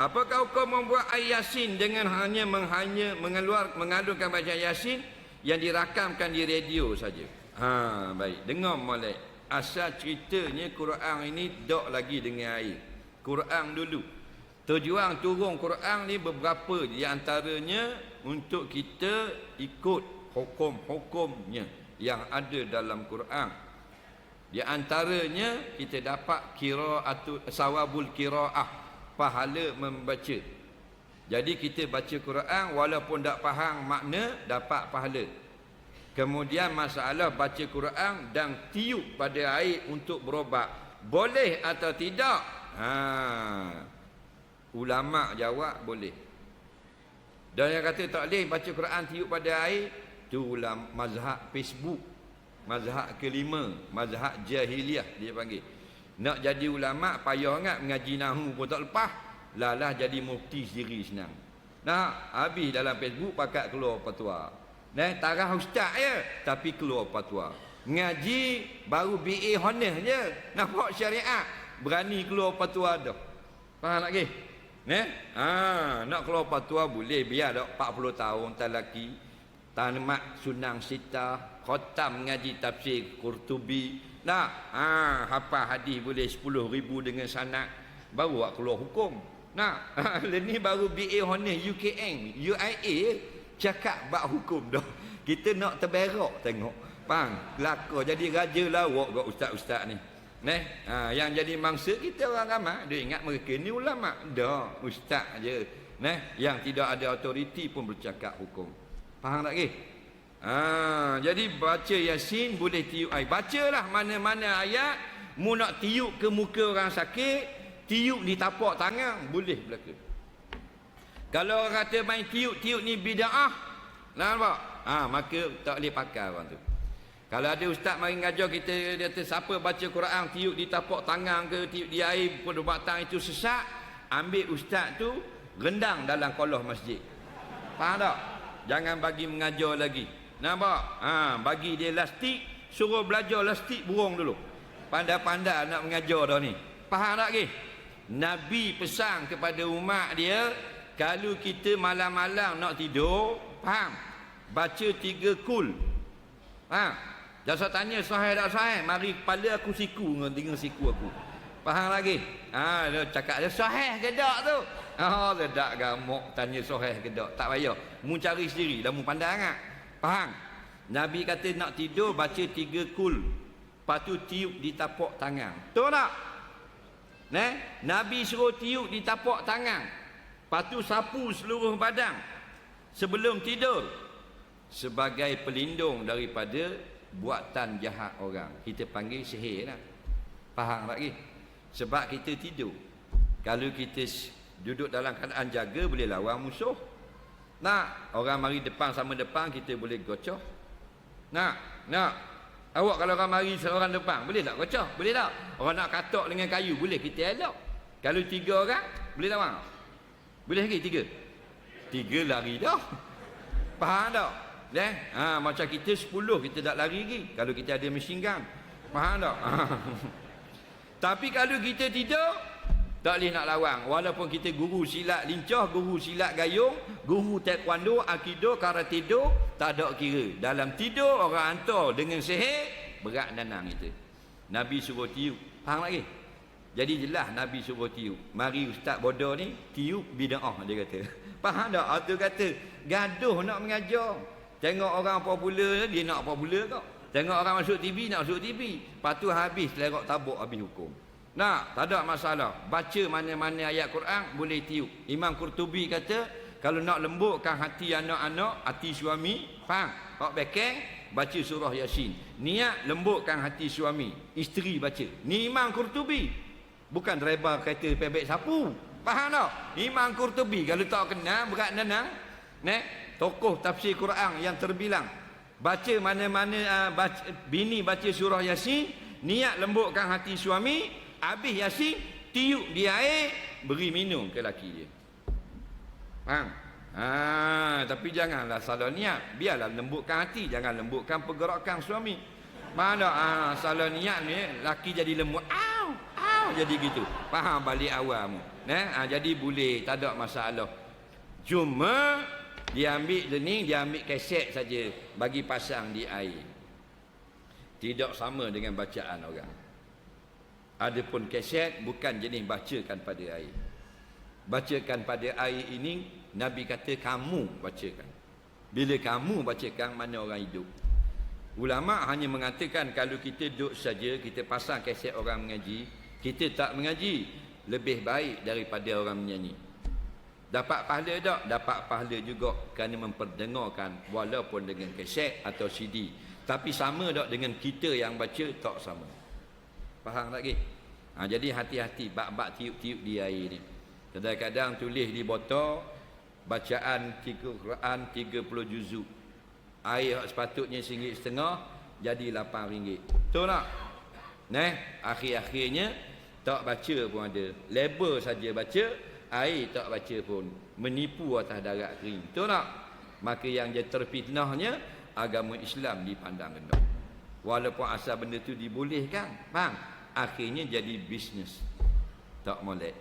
Apakah hukum membuat ayat Yasin dengan hanya mengalunkan bacaan Yasin yang dirakamkan di radio saja? Baik, dengar molek. Asal ceritanya Quran ini dok lagi dengan air. Quran dulu. Tujuan turun Quran ni beberapa, di antaranya untuk kita ikut hukum-hukumnya yang ada dalam Quran. Di antaranya kita dapat sawabul qiraah, pahala membaca. Jadi kita baca Quran walaupun tak faham makna, dapat pahala. Kemudian masalah baca Quran dan tiup pada air untuk berobat, boleh atau tidak? Ulama jawab boleh. Dan yang kata tak boleh baca Quran tiup pada air, tu mazhab Facebook, mazhab kelima, mazhab jahiliah dia panggil. Nak jadi ulama payah sangat, mengaji nahu pun tak lepas, lalah jadi mufti sendiri senang. Nah, habis dalam Facebook pakat keluar fatwa. Tarah ustaz je tapi keluar fatwa. Ngaji baru BA honor je, nampak syariat berani keluar fatwa dah. Faham tak ke? Nak keluar fatwa boleh, biar dak 40 tahun talaki, tamat sunang sita, khatam ngaji tafsir Qurtubi. Hafal hadis boleh 10,000 dengan sanad, baru nak keluar hukum. Ni baru BA honor UKM, UIA cakap bab hukum dah. Kita nak terberak tengok. Faham? Kelakar jadi raja lawak kat ustaz-ustaz ni. Yang jadi mangsa kita orang ramai, dia ingat mereka ni ulama. Dah, ustaz je. Yang tidak ada autoriti pun bercakap hukum. Faham tak ke? Jadi baca Yasin boleh tiup air. Bacalah mana-mana ayat, mu nak tiup ke muka orang sakit, tiup di tapak tangan, boleh berlaku. Kalau orang kata main tiup-tiup ni bid'ah, nampak? Maka tak boleh pakai orang tu. Kalau ada ustaz mari ngajar kita, dia kata siapa baca Quran tiup di tapak tangan ke tiup di air perubatan itu sesat, ambil ustaz tu rendang dalam kolah masjid. Faham tak? Jangan bagi mengajar lagi. Nampak? Bagi dia lastik, suruh belajar lastik burung dulu. Pandai-pandai nak mengajar dah ni. Faham tak ke? Nabi pesan kepada umat dia, kalau kita malam-malam nak tidur, faham? Baca 3 kul. Jangan tanya sahih tak sahih, mari kepala aku siku dengan siku aku. Faham lagi? Dia cakap dia sahih ke tak tu? Dia tak gamuk tanya sahih ke tak. Tak payah. Mu cari sendiri dah, mu pandai sangat. Faham? Nabi kata nak tidur baca 3 kul. Lepas tu tiup di tapak tangan. Betul tak? Nabi suruh tiup di tapak tangan. Lepas tu sapu seluruh badan sebelum tidur, sebagai pelindung daripada buatan jahat orang. Kita panggil sihir lah. Faham tak ke? Sebab kita tidur, kalau kita duduk dalam keadaan jaga, boleh lawan musuh. Orang mari depan sama depan, kita boleh gocoh. Awak kalau orang mari seorang depan, boleh tak gocoh? Boleh tak? Orang nak katok dengan kayu, boleh kita elok. Kalau 3 orang, boleh lawan? Boleh lagi 3? 3 lari dah. Faham tak? Macam kita 10, kita tak lari lagi kalau kita ada machine gun. Faham tak? Tapi kalau kita tidur, tak boleh nak lawan. Walaupun kita guru silat lincah, guru silat gayung, guru taekwondo, aikido, karate do, tak ada kira. Dalam tidur orang hantar dengan sihir, berat nanang kita. Nabi suruh tiup. Faham lagi? Jadi jelas Nabi suruh tiup. Mari ustaz bodoh ni tiup bid'ah, dia kata. Faham tak? Tu kata gaduh nak mengajar. Tengok orang popular, dia nak popular kau. Tengok orang masuk TV, nak masuk TV. Lepas tu habis lerok tabuk, habis hukum. Tak ada masalah. Baca mana-mana ayat Quran boleh tiup. Imam Qurtubi kata, kalau nak lembutkan hati anak-anak, hati suami, faham? Pak bekeng, baca surah Yasin. Niat lembutkan hati suami, isteri baca. Ni Imam Qurtubi. Bukan driver kereta pebek sapu. Faham tak? Imam Qurtubi, kalau tak kenal, berat nanang. Tokoh tafsir Quran yang terbilang. Baca mana-mana, bini baca surah Yasin, niat lembutkan hati suami, habis Yasin, tiup di air, beri minum ke laki dia. Faham? Tapi janganlah salah niat. Biarlah lembutkan hati, jangan lembutkan pergerakan suami. Mana salah niat ni, laki jadi lembut, jadi gitu. Faham balik awal mu. Jadi boleh, tak ada masalah. Cuma dia ambil ni, dia ambil kaset saja bagi pasang di air. Tidak sama dengan bacaan orang. Adapun kaset bukan jenis bacakan pada air. Bacakan pada air ini Nabi kata kamu bacakan. Bila kamu bacakan, mana orang hidup. Ulama hanya mengatakan kalau kita duduk saja, kita pasang kaset orang mengaji, kita tak mengaji, lebih baik daripada orang menyanyi. Dapat pahala tak? Dapat pahala juga kerana memperdengarkan walaupun dengan kaset atau CD. Tapi sama tak dengan kita yang baca? Tak sama. Faham tak ke? Jadi hati-hati bab-bab tiup-tiup di air ni. Kadang-kadang tulis di botol bacaan Quran 30 juzuk. Air sepatutnya RM1.50 jadi RM8. Betul tak? Akhir-akhirnya tak baca pun ada. Label saja baca, air tak baca pun. Menipu atas darat kering. Betul tak? Maka yang jadi terfitnahnya, agama Islam dipandang rendah. Walaupun asal benda tu dibolehkan, faham? Akhirnya jadi bisnes. Tak molek.